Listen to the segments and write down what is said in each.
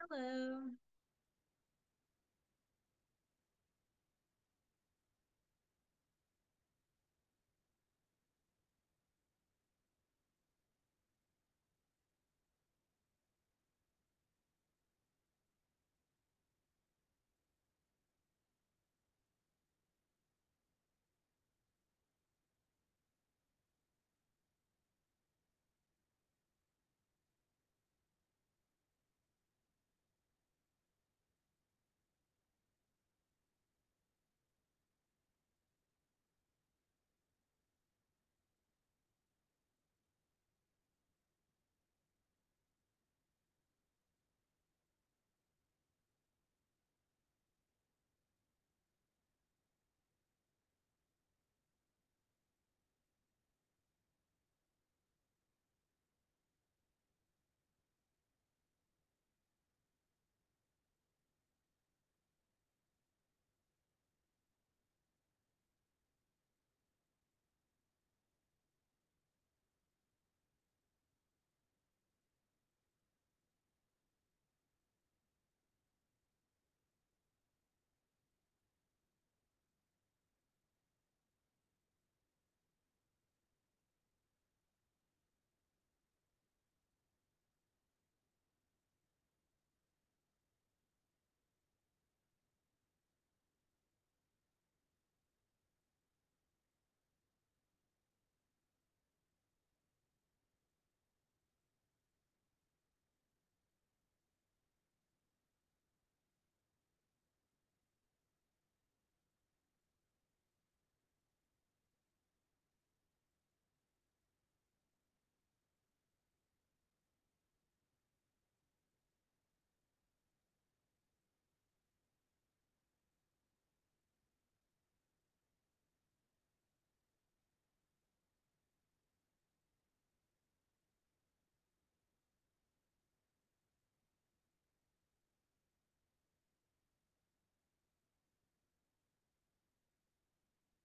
Hello.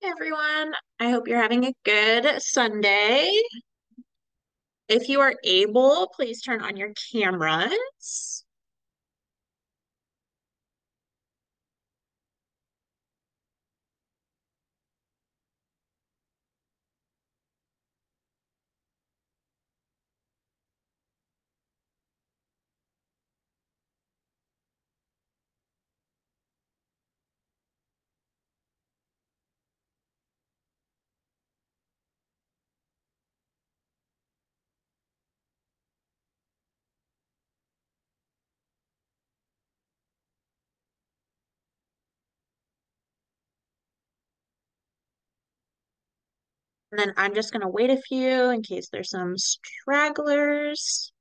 Hey everyone. I hope you're having a good Sunday. If you are able, please turn on your cameras. And then I'm just going to wait a few in case there's some stragglers.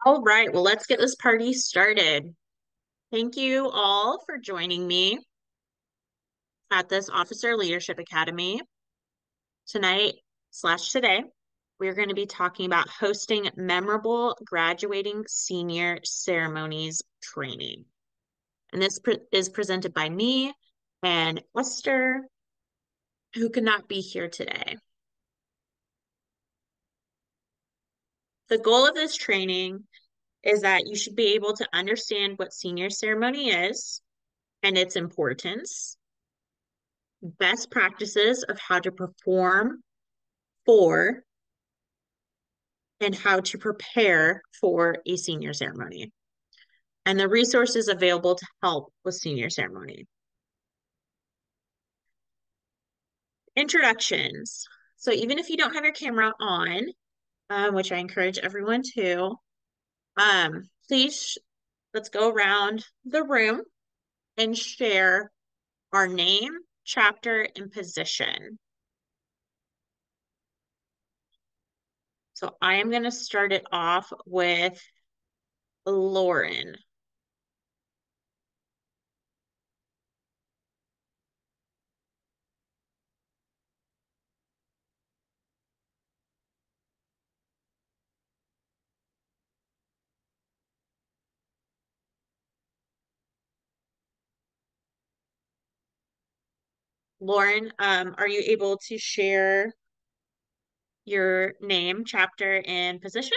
All right, well, let's get this party started. Thank you all for joining me at this Officer Leadership Academy. Tonight slash today, we're going to be talking about hosting memorable graduating senior ceremonies training. And this is presented by me and Esther, who could not be here today. The goal of this training is that you should be able to understand what senior ceremony is and its importance, best practices of how to perform for and how to prepare for a senior ceremony, and the resources available to help with senior ceremony. Introductions. So even if you don't have your camera on, which I encourage everyone to, please let's go around the room and share our name, chapter, and position. So I am going to start it off with Lauren. Lauren, are you able to share your name, chapter, and position?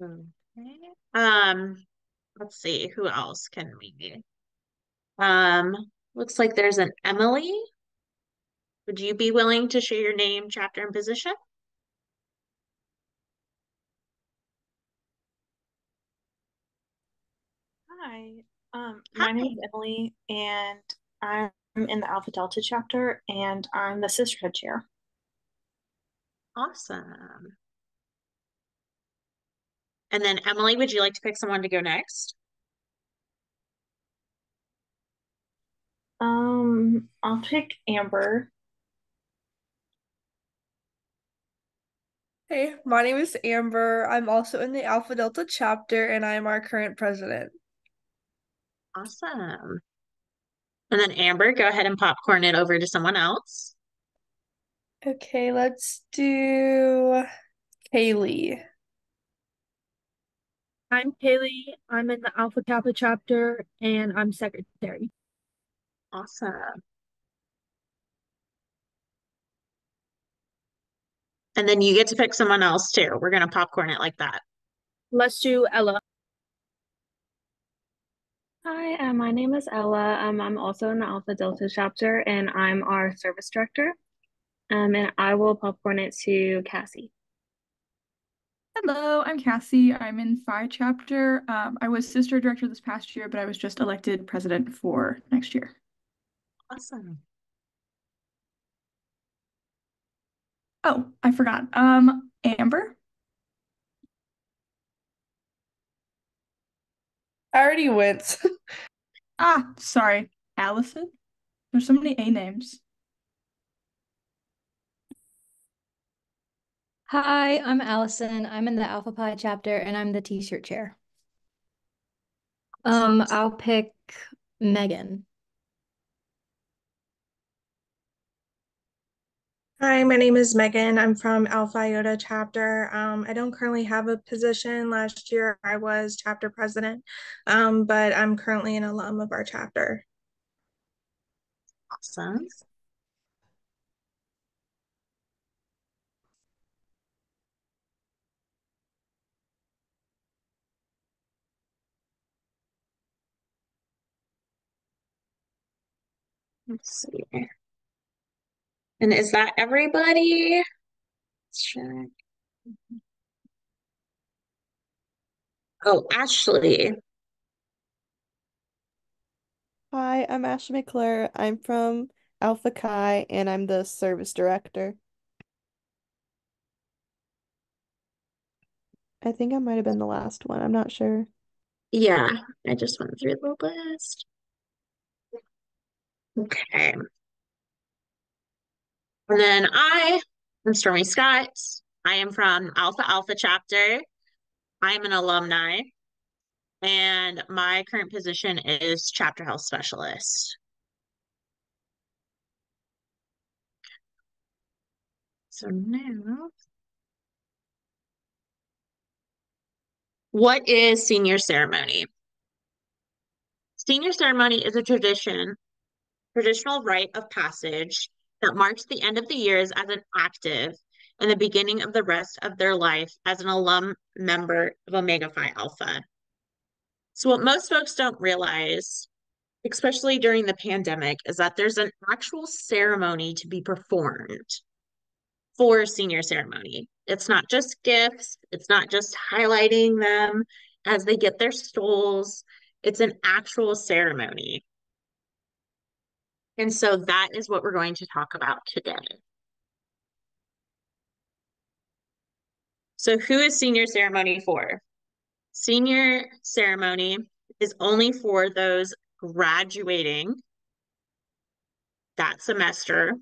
Okay. Let's see, who else can we? Um, Looks like there's an Emily. Would you be willing to share your name, chapter, and position? Hi, my name Hi. is Emily, and I'm in the Alpha Delta chapter, and I'm the sisterhood chair. Awesome. And then Emily, would you like to pick someone to go next? I'll pick Amber. Hey, my name is Amber. I'm also in the Alpha Delta chapter and I'm our current president. Awesome. And then Amber, go ahead and popcorn it over to someone else. Okay, let's do Kaylee. I'm Kaylee. I'm in the Alpha Kappa chapter and I'm secretary. Awesome. And then you get to pick someone else too. We're going to popcorn it like that. Let's do Ella. Hi, my name is Ella. I'm also in the Alpha Delta chapter, and I'm our service director. And I will popcorn it to Cassie. Hello, I'm Cassie. I'm in Phi chapter. I was sister director this past year, but I was just elected president for next year. Awesome. Oh, I forgot. Amber. I already went. Sorry, Allison. There's so many A names. Hi, I'm Allison. I'm in the Alpha Pi chapter and I'm the t-shirt chair. I'll pick Megan. Hi, my name is Megan. I'm from Alpha Iota chapter. I don't currently have a position. Last year I was chapter president, but I'm currently an alum of our chapter. Awesome. Let's see. And is that everybody? Let's check. Oh, Ashley. Hi, I'm Ashley McClure. I'm from Alpha Chi and I'm the service director. I think I might have been the last one. I'm not sure. Yeah, I just went through the list. Okay. And then I'm Stormy Scott. I am from Alpha Alpha chapter. I am an alumni, and my current position is chapter health specialist. So now, what is senior ceremony? Senior ceremony is a traditional rite of passage that marks the end of the years as an active and the beginning of the rest of their life as an alum member of Omega Phi Alpha. So what most folks don't realize, especially during the pandemic, is that there's an actual ceremony to be performed for senior ceremony. It's not just gifts, it's not just highlighting them as they get their stoles. It's an actual ceremony. And so that is what we're going to talk about today. So who is senior ceremony for? Senior ceremony is only for those graduating that semester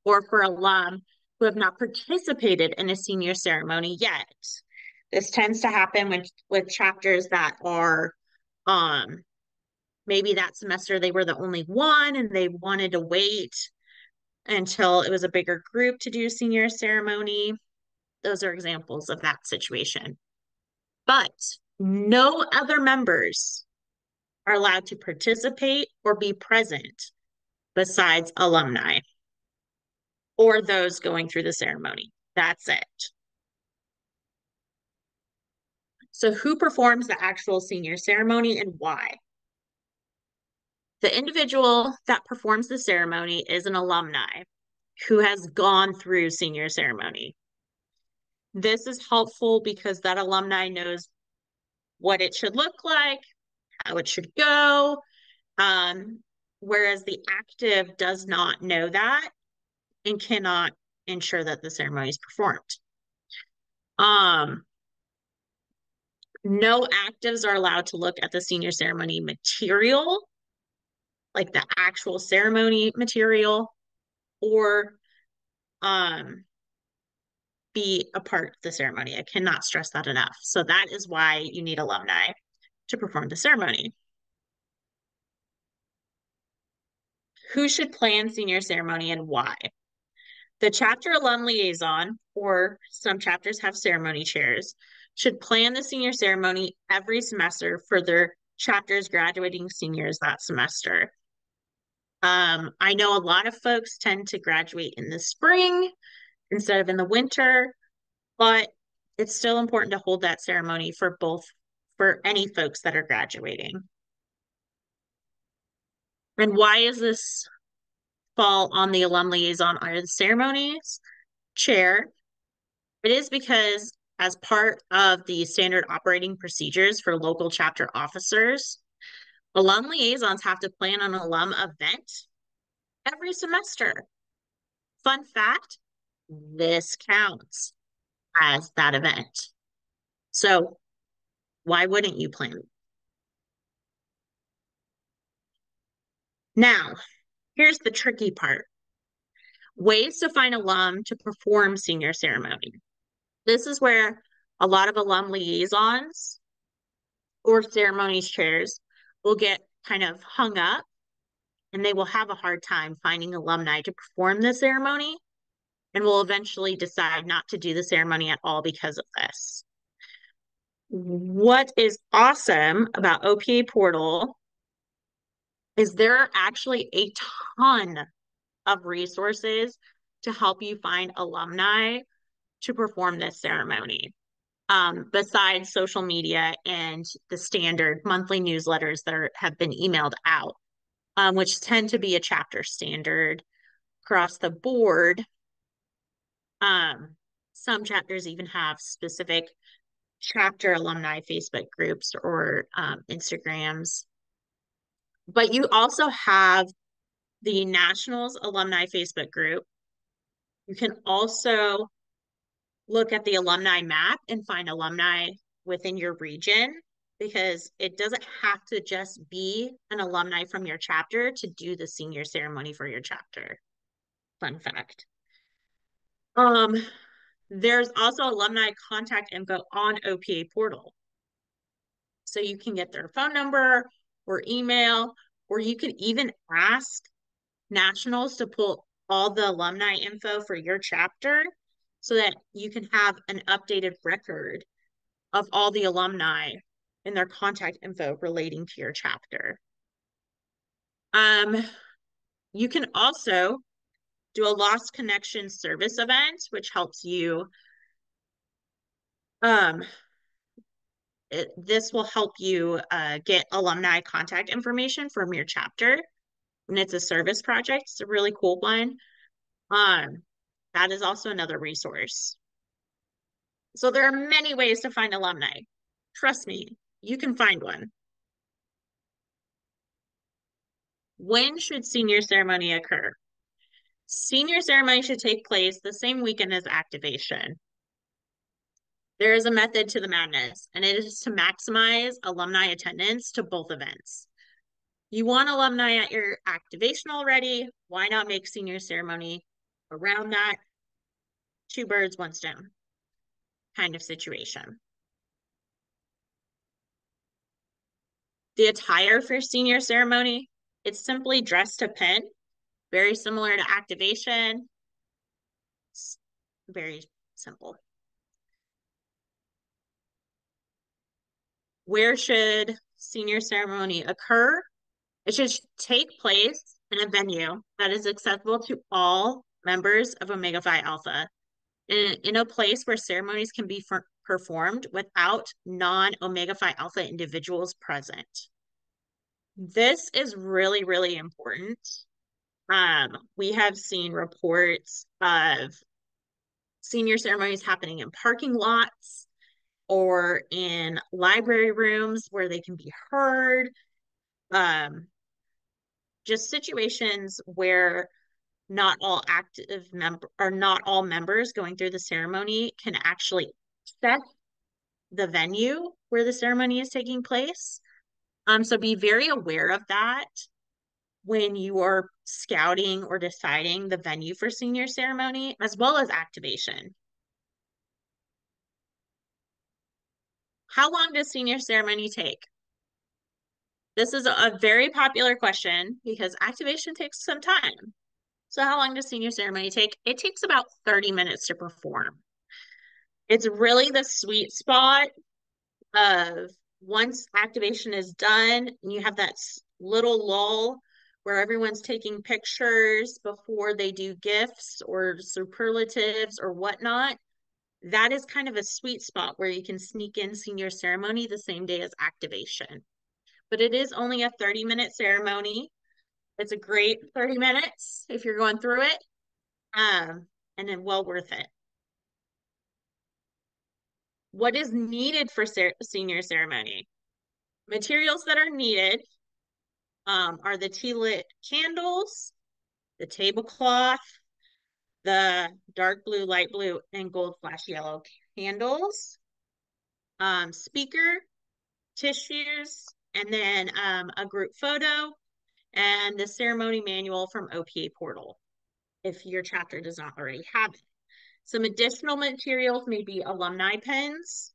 or for alum who have not participated in a senior ceremony yet. This tends to happen with chapters that are maybe that semester they were the only one and they wanted to wait until it was a bigger group to do senior ceremony. Those are examples of that situation. But no other members are allowed to participate or be present besides alumni or those going through the ceremony. That's it. So who performs the actual senior ceremony and why? The individual that performs the ceremony is an alumni who has gone through senior ceremony. This is helpful because that alumni knows what it should look like, how it should go, whereas the active does not know that and cannot ensure that the ceremony is performed. No actives are allowed to look at the senior ceremony material, like the actual ceremony material, or be a part of the ceremony. I cannot stress that enough. So that is why you need alumni to perform the ceremony. Who should plan senior ceremony and why? The chapter alum liaison, or some chapters have ceremony chairs, should plan the senior ceremony every semester for their chapter's graduating seniors that semester. I know a lot of folks tend to graduate in the spring instead of in the winter, but it's still important to hold that ceremony for any folks that are graduating. And why is this fall on the alum liaison or the ceremonies chair? It is because as part of the standard operating procedures for local chapter officers, alum liaisons have to plan an alum event every semester. Fun fact, this counts as that event. So why wouldn't you plan? Now, here's the tricky part. Ways to find alum to perform senior ceremony. This is where a lot of alum liaisons or ceremonies chairs will get kind of hung up and they will have a hard time finding alumni to perform the ceremony and will eventually decide not to do the ceremony at all because of this. What is awesome about OPA Portal is there are actually a ton of resources to help you find alumni to perform this ceremony. Besides social media and the standard monthly newsletters that have been emailed out, which tend to be a chapter standard across the board. Some chapters even have specific chapter alumni Facebook groups or Instagrams. But you also have the Nationals Alumni Facebook group. You can also look at the alumni map and find alumni within your region, because it doesn't have to just be an alumni from your chapter to do the senior ceremony for your chapter. Fun fact. There's also alumni contact info on OPA portal. So you can get their phone number or email, or you can even ask nationals to pull all the alumni info for your chapter so that you can have an updated record of all the alumni and their contact info relating to your chapter. You can also do a lost connection service event, which helps you. This will help you get alumni contact information from your chapter. And it's a service project. It's a really cool one. That is also another resource. So there are many ways to find alumni. Trust me, you can find one. When should senior ceremony occur? Senior ceremony should take place the same weekend as activation. There is a method to the madness, and it is to maximize alumni attendance to both events. You want alumni at your activation already. Why not make senior ceremony around that? Two birds, one stone kind of situation. The attire for senior ceremony, it's simply dress to pin, very similar to activation. It's very simple. Where should senior ceremony occur? It should take place in a venue that is accessible to all members of Omega Phi Alpha, in a place where ceremonies can be performed without non-Omega Phi Alpha individuals present. This is really, really important. We have seen reports of senior ceremonies happening in parking lots or in library rooms where they can be heard. Just situations where not all members going through the ceremony can actually access the venue where the ceremony is taking place. So be very aware of that when you are scouting or deciding the venue for senior ceremony, as well as activation. How long does senior ceremony take? This is a very popular question because activation takes some time. So how long does senior ceremony take? It takes about 30 minutes to perform. It's really the sweet spot of once activation is done and you have that little lull where everyone's taking pictures before they do gifts or superlatives or whatnot. That is kind of a sweet spot where you can sneak in senior ceremony the same day as activation. But it is only a 30-minute ceremony. It's a great 30 minutes if you're going through it, and then well worth it. What is needed for senior ceremony? Materials that are needed are the tea lit candles, the tablecloth, the dark blue, light blue, and gold flash yellow candles, speaker, tissues, and then a group photo, and the ceremony manual from OPA portal, if your chapter does not already have it. Some additional materials may be alumni pens,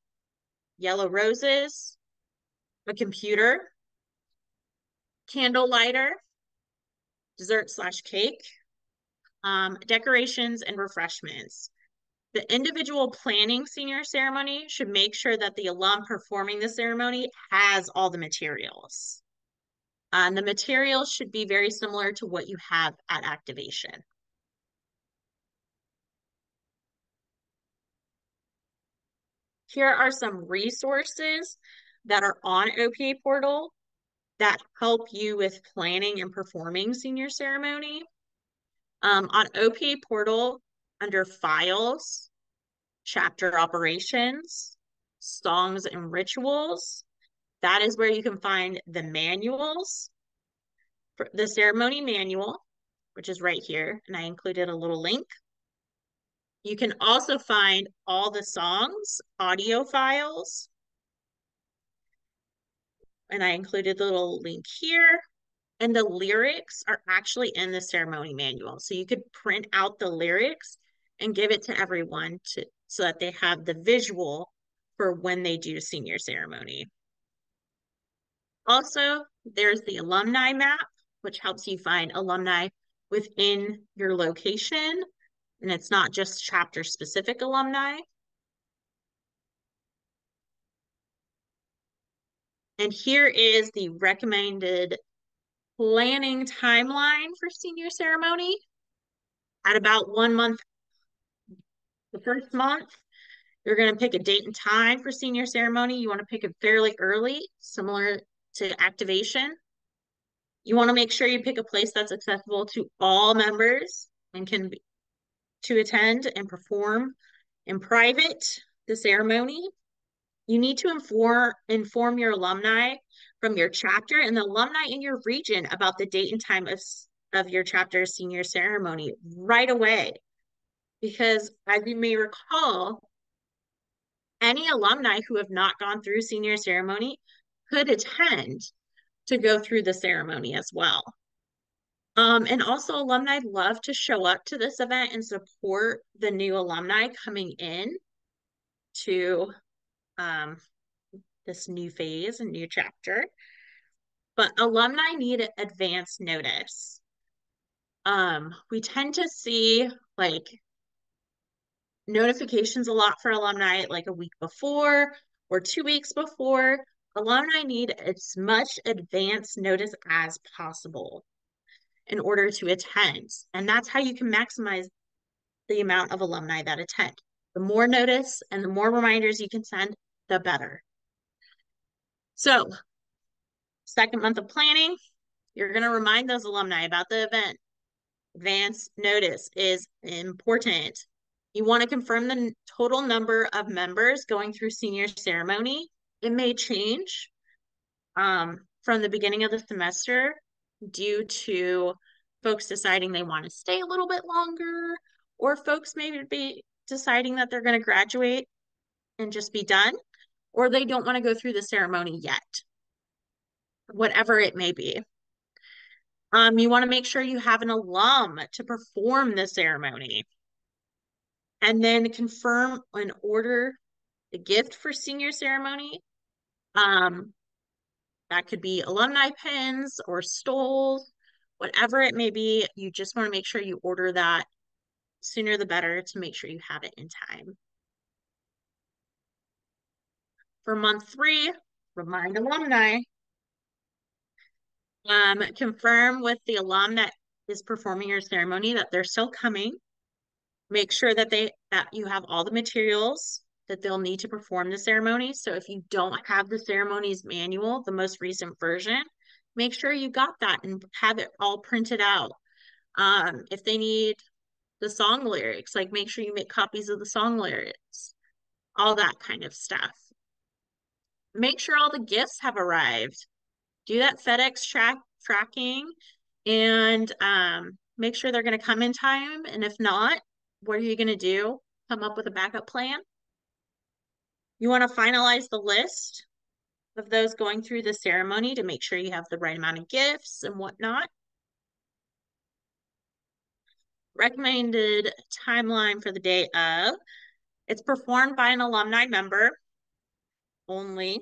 yellow roses, a computer, candle lighter, dessert/cake, decorations, and refreshments. The individual planning senior ceremony should make sure that the alum performing the ceremony has all the materials. The materials should be very similar to what you have at activation. Here are some resources that are on OPA portal that help you with planning and performing senior ceremony. On OPA portal, under files, chapter operations, songs and rituals, that is where you can find the manuals, the ceremony manual, which is right here, and I included a little link. You can also find all the songs, audio files, and I included the little link here. And the lyrics are actually in the ceremony manual. So you could print out the lyrics and give it to everyone so that they have the visual for when they do senior ceremony. Also, there's the alumni map, which helps you find alumni within your location. And it's not just chapter specific alumni. And here is the recommended planning timeline for senior ceremony. At about 1 month, the first month, you're going to pick a date and time for senior ceremony. You want to pick it fairly early, similar to activation. You want to make sure you pick a place that's accessible to all members and can to attend and perform in private the ceremony. You need to inform your alumni from your chapter and the alumni in your region about the date and time of your chapter's senior ceremony right away. Because as you may recall, any alumni who have not gone through senior ceremony could attend to go through the ceremony as well. And also alumni love to show up to this event and support the new alumni coming in to this new phase and new chapter. But alumni need advance notice. We tend to see like notifications a lot for alumni like a week before or 2 weeks before. Alumni need as much advance notice as possible in order to attend. And that's how you can maximize the amount of alumni that attend. The more notice and the more reminders you can send, the better. So, second month of planning, you're going to remind those alumni about the event. Advance notice is important. You want to confirm the total number of members going through senior ceremony. It may change from the beginning of the semester due to folks deciding they want to stay a little bit longer, or folks may be deciding that they're going to graduate and just be done, or they don't want to go through the ceremony yet, whatever it may be. You want to make sure you have an alum to perform the ceremony. And then confirm and order the gift for senior ceremony. That could be alumni pins or stoles, whatever it may be. You just want to make sure you order that sooner the better to make sure you have it in time. For month 3, remind alumni. Confirm with the alum that is performing your ceremony that they're still coming. Make sure that you have all the materials that they'll need to perform the ceremony. So if you don't have the ceremonies manual, the most recent version, make sure you got that and have it all printed out. If they need the song lyrics, like make sure you make copies of the song lyrics, all that kind of stuff. Make sure all the gifts have arrived. Do that FedEx tracking and make sure they're going to come in time. And if not, what are you going to do? Come up with a backup plan. You want to finalize the list of those going through the ceremony to make sure you have the right amount of gifts and whatnot. Recommended timeline for the day of. It's performed by an alumni member only.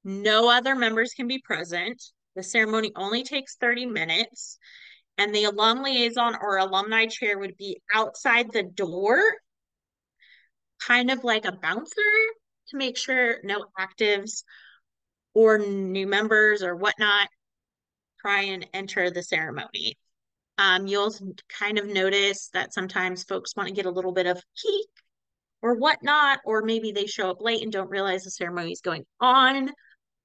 No other members can be present. The ceremony only takes 30 minutes. And the alum liaison or alumni chair would be outside the door, kind of like a bouncer, to make sure no actives or new members or whatnot try and enter the ceremony. You'll kind of notice that sometimes folks want to get a little bit of heat or whatnot, or maybe they show up late and don't realize the ceremony is going on.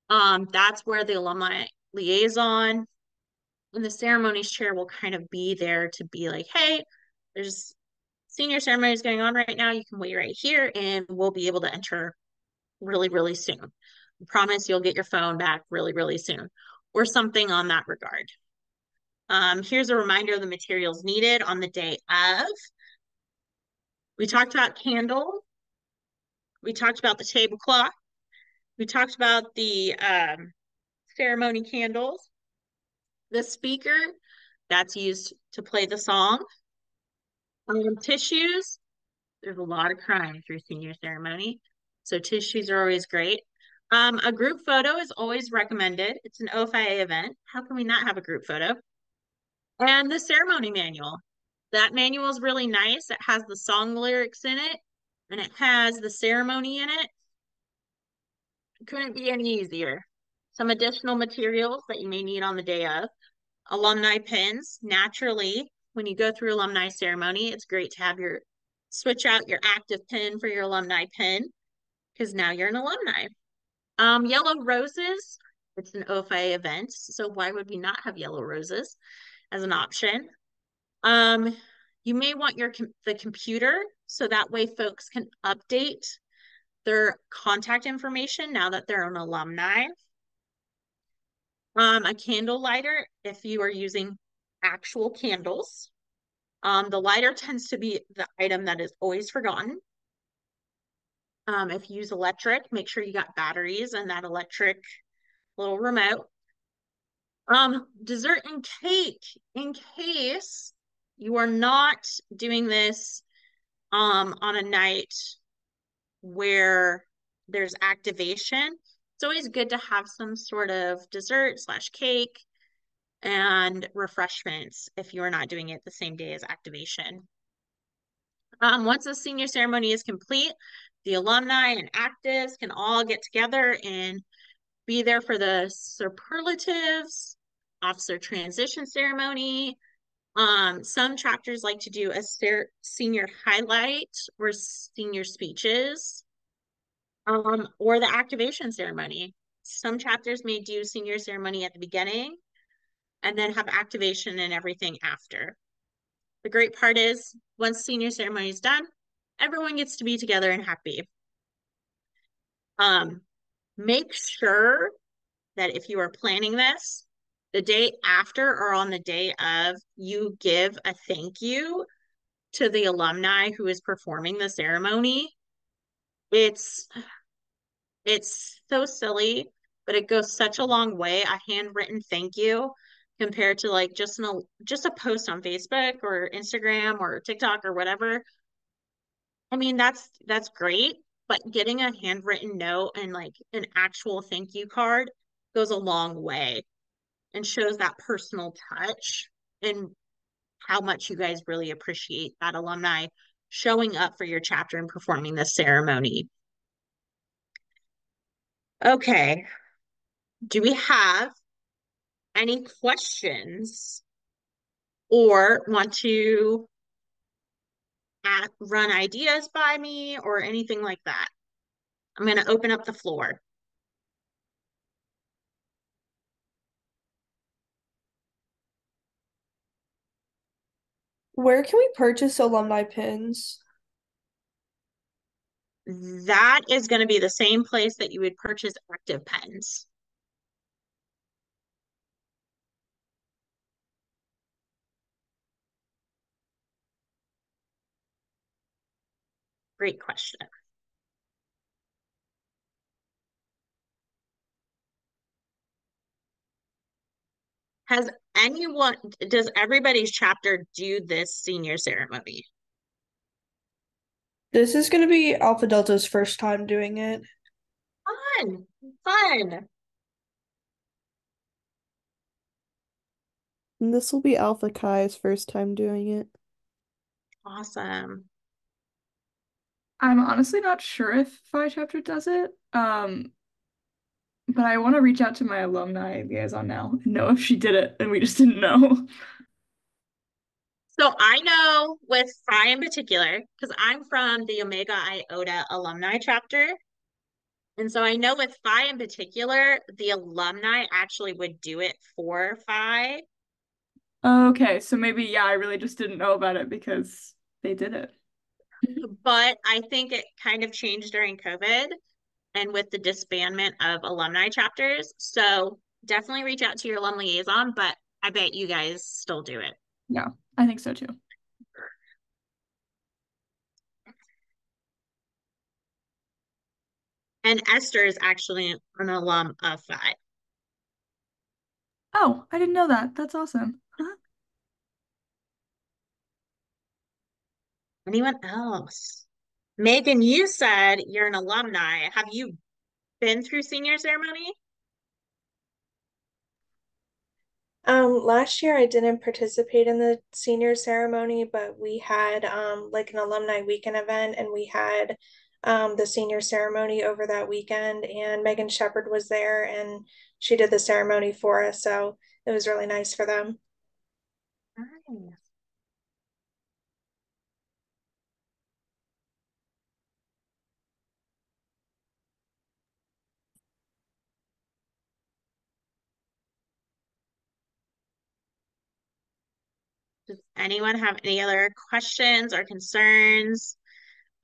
That's where the alumni liaison and the ceremonies chair will kind of be there to be like, hey, there's senior ceremonies going on right now. You can wait right here and we'll be able to enter really, really soon. I promise you'll get your phone back really, really soon, or something on that regard. Here's a reminder of the materials needed on the day of. We talked about candles. We talked about the tablecloth. We talked about the ceremony candles. The speaker that's used to play the song. Tissues. There's a lot of crying through senior ceremony, so tissues are always great. A group photo is always recommended. It's an OFIA event. How can we not have a group photo? And the ceremony manual. That manual is really nice. It has the song lyrics in it, and it has the ceremony in it. It couldn't be any easier. Some additional materials that you may need on the day of. Alumni pins. Naturally, when you go through alumni ceremony, it's great to have your switch out your active pin for your alumni pin because now you're an alumni. Yellow roses. It's an OFA event, so why would we not have yellow roses as an option? You may want the computer so that way folks can update their contact information now that they're an alumni. A candle lighter if you are using actual candles. The lighter tends to be the item that is always forgotten. If you use electric, make sure you got batteries and that electric little remote. Dessert and cake, in case you are not doing this on a night where there's activation. It's always good to have some sort of dessert / cake and refreshments if you are not doing it the same day as activation. Once the senior ceremony is complete, the alumni and actives can all get together and be there for the superlatives, officer transition ceremony. Some chapters like to do a senior highlight or senior speeches, or the activation ceremony. Some chapters may do senior ceremony at the beginning and then have activation and everything after. The great part is once senior ceremony is done, everyone gets to be together and happy. Make sure that if you are planning this, the day after or on the day of, you give a thank you to the alumni who is performing the ceremony. It's so silly, but it goes such a long way. A handwritten thank you compared to like just a post on Facebook or Instagram or TikTok or whatever. I mean, that's great, but getting a handwritten note and like an actual thank you card goes a long way and shows that personal touch and how much you guys really appreciate that alumni showing up for your chapter and performing the ceremony. Okay. Do we have any questions or want to run ideas by me or anything like that? I'm going to open up the floor. Where can we purchase alumni pins? That is going to be the same place that you would purchase active pens. Great question. Does everybody's chapter do this senior ceremony? This is going to be Alpha Delta's first time doing it. Fun. And this will be Alpha Chi's first time doing it. Awesome. I'm honestly not sure if Phi chapter does it. But I want to reach out to my alumni liaison now and know if she did it and we just didn't know. So I know with Phi in particular, because I'm from the Omega Iota alumni chapter. And so I know with Phi in particular, the alumni actually would do it for Phi. Okay, so maybe, yeah, I really just didn't know about it because they did it. But I think it kind of changed during COVID and with the disbandment of alumni chapters. So definitely reach out to your alum liaison, but I bet you guys still do it. Yeah, I think so too. And Esther is actually an alum of Phi. Oh, I didn't know that. That's awesome. Anyone else? Megan, you said you're an alumni. Have you been through senior ceremony? Last year I didn't participate in the senior ceremony, but we had like an alumni weekend event, and we had the senior ceremony over that weekend, and Megan Shepherd was there and she did the ceremony for us, so it was really nice for them. Nice. Does anyone have any other questions or concerns?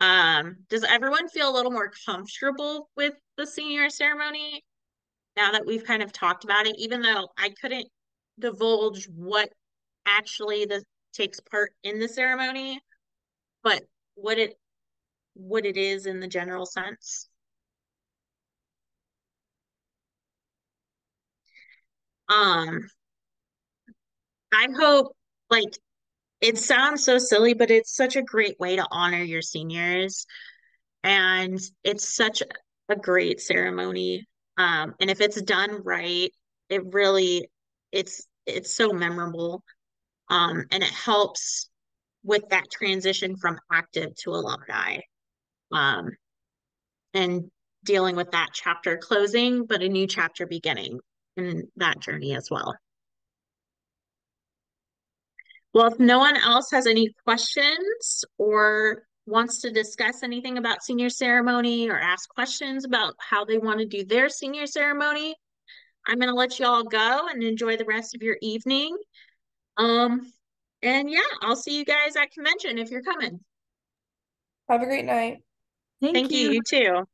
Does everyone feel a little more comfortable with the senior ceremony now that we've kind of talked about it, even though I couldn't divulge what actually takes part in the ceremony, but what it is in the general sense? Um, I hope, like, it sounds so silly, but it's such a great way to honor your seniors, and it's such a great ceremony. And if it's done right, it really it's so memorable. And it helps with that transition from active to alumni. Um, and dealing with that chapter closing, but a new chapter beginning in that journey as well. Well, if no one else has any questions or wants to discuss anything about senior ceremony or ask questions about how they want to do their senior ceremony, I'm going to let you all go and enjoy the rest of your evening. And yeah, I'll see you guys at convention if you're coming. Have a great night. Thank Thank you, you. you too.